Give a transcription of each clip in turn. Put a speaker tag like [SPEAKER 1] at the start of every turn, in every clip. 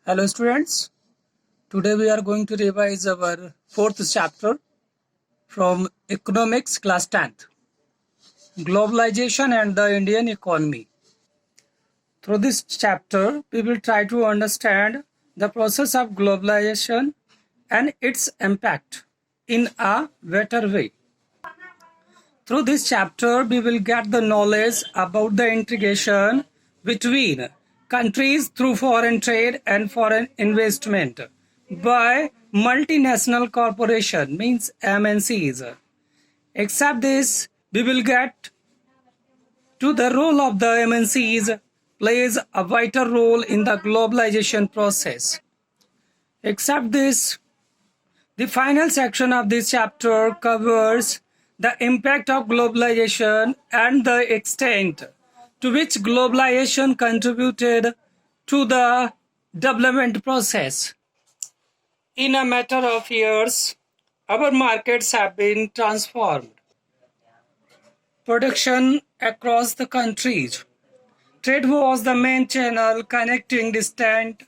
[SPEAKER 1] Hello students, today we are going to revise our fourth chapter from Economics class 10th, Globalization and the Indian Economy. Through this chapter, we will try to understand the process of globalization and its impact in a better way. Through this chapter, we will get the knowledge about the integration between countries through foreign trade and foreign investment by multinational corporation means MNCs. Except this, we will get to the role of the MNCs plays a vital role in the globalization process. Except this, the final section of this chapter covers the impact of globalization and the extent to which globalization contributed to the development process. In a matter of years, our markets have been transformed. Production across the countries. Trade was the main channel connecting distant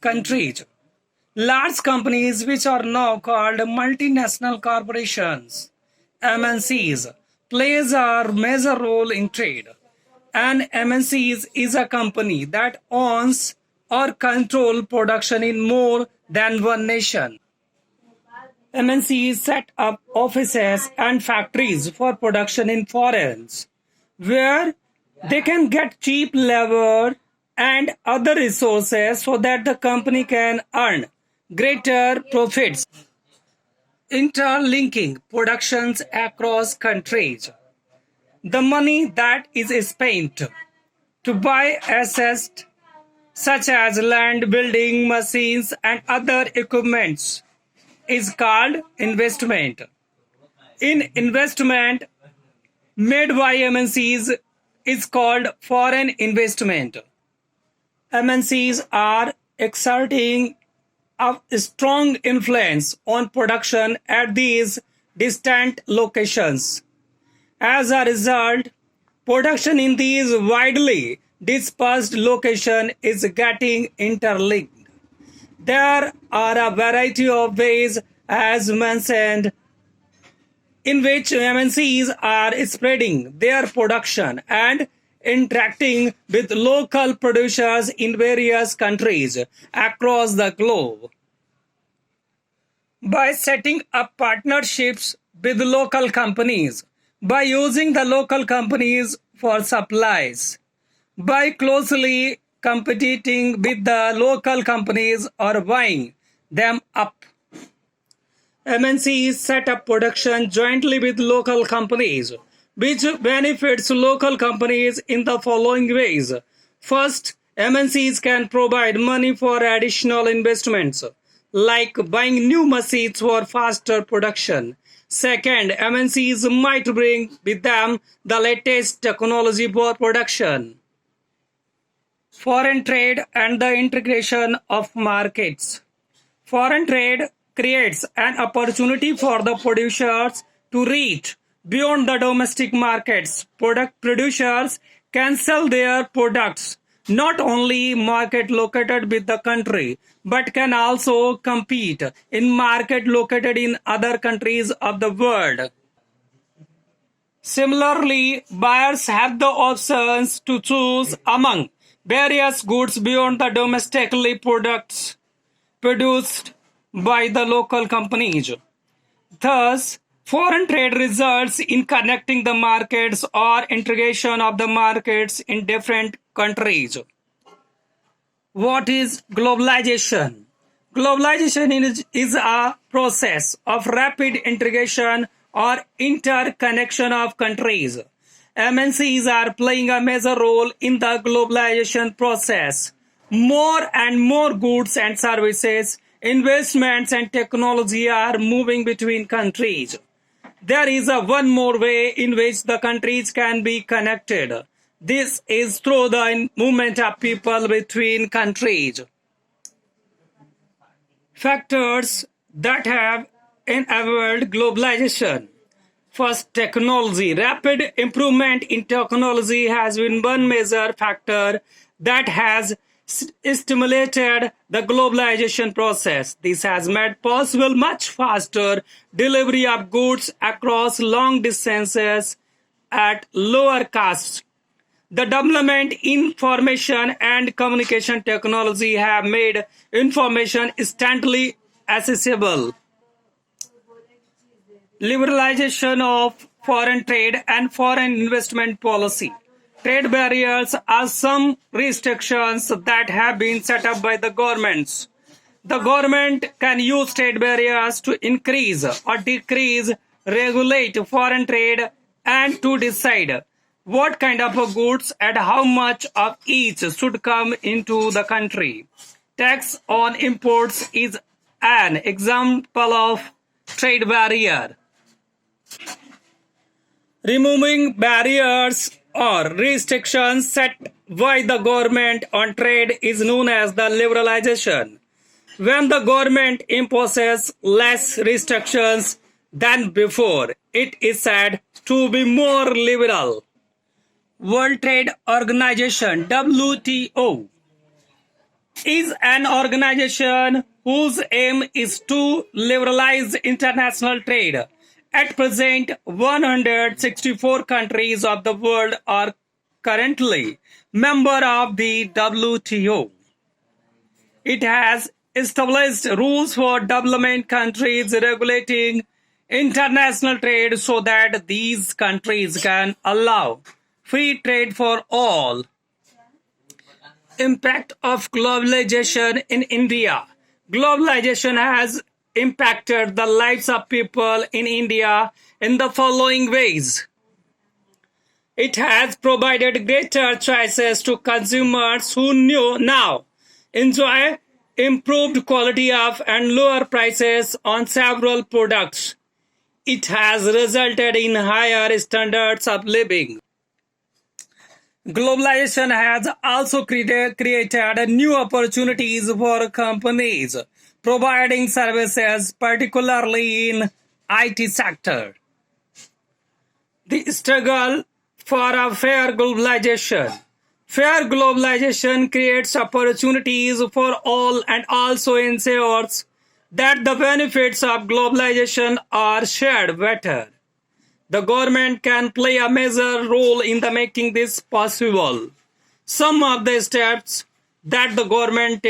[SPEAKER 1] countries. Large companies, which are now called multinational corporations, MNCs, plays a major role in trade. An MNCs is a company that owns or controls production in more than one nation. MNCs set up offices and factories for production in foreigners, where they can get cheap labor and other resources so that the company can earn greater profits. Interlinking productions across countries. The money that is spent to buy assets such as land, building, machines, and other equipments is called investment. In investment made by MNCs is called foreign investment. MNCs are exerting a strong influence on production at these distant locations. As a result, production in these widely dispersed locations is getting interlinked. There are a variety of ways, as mentioned, in which MNCs are spreading their production and interacting with local producers in various countries across the globe. By setting up partnerships with local companies, by using the local companies for supplies, by closely competing with the local companies or buying them up. MNCs set up production jointly with local companies, which benefits local companies in the following ways. First, MNCs can provide money for additional investments, like buying new machines for faster production. Second, MNCs might bring with them the latest technology for production. Foreign trade and the integration of markets. Foreign trade creates an opportunity for the producers to reach beyond the domestic markets. Product producers can sell their products not only market located with the country, but can also compete in market located in other countries of the world. Similarly, buyers have the options to choose among various goods beyond the domestically products produced by the local companies. Thus, foreign trade results in connecting the markets or integration of the markets in different countries. What is globalization? Globalization is a process of rapid integration or interconnection of countries. MNCs are playing a major role in the globalization process. More and more goods and services, investments and technology are moving between countries. There is one more way in which the countries can be connected. This is through the movement of people between countries. Factors that have enabled globalization. First, technology. Rapid improvement in technology has been one major factor that has stimulated the globalization process. This has made possible much faster delivery of goods across long distances at lower costs. The development in information and communication technology have made information instantly accessible. Liberalization of foreign trade and foreign investment policy. Trade barriers are some restrictions that have been set up by the governments. The government can use trade barriers to increase or decrease, regulate foreign trade, and to decide what kind of goods and how much of each should come into the country. Tax on imports is an example of trade barrier. Removing barriers or restrictions set by the government on trade is known as the liberalization. When the government imposes less restrictions than before, it is said to be more liberal. World Trade Organization (WTO) is an organization whose aim is to liberalize international trade. At present, 164 countries of the world are currently members of the WTO. It has established rules for development countries regulating international trade so that these countries can allow free trade for all. Impact of globalization in India. Globalization has impacted the lives of people in India in the following ways. It has provided greater choices to consumers who now enjoy improved quality of and lower prices on several products. It has resulted in higher standards of living. Globalization has also created new opportunities for companies providing services, particularly in IT sector. The struggle for a fair globalization. Fair globalization creates opportunities for all and also ensures that the benefits of globalization are shared better. The government can play a major role in making this possible. Some of the steps that the government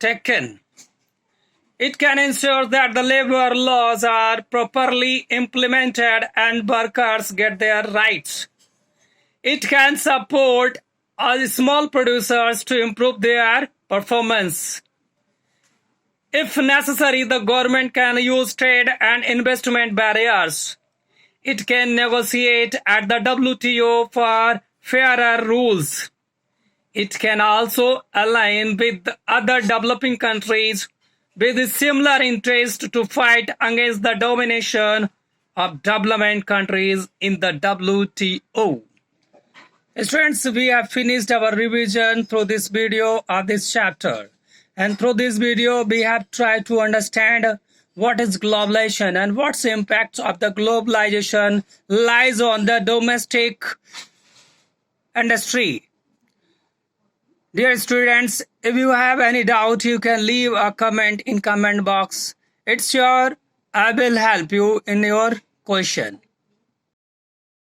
[SPEAKER 1] taken. It can ensure that the labor laws are properly implemented and workers get their rights. It can support small producers to improve their performance. If necessary, the government can use trade and investment barriers. It can negotiate at the WTO for fairer rules. It can also align with other developing countries with similar interests to fight against the domination of development countries in the WTO. Students, we have finished our revision through this video of this chapter. And through this video, we have tried to understand what is globalization and what's the impact of the globalization lies on the domestic industry. Dear students, if you have any doubt, you can leave a comment in comment box. It's sure I will help you in your question.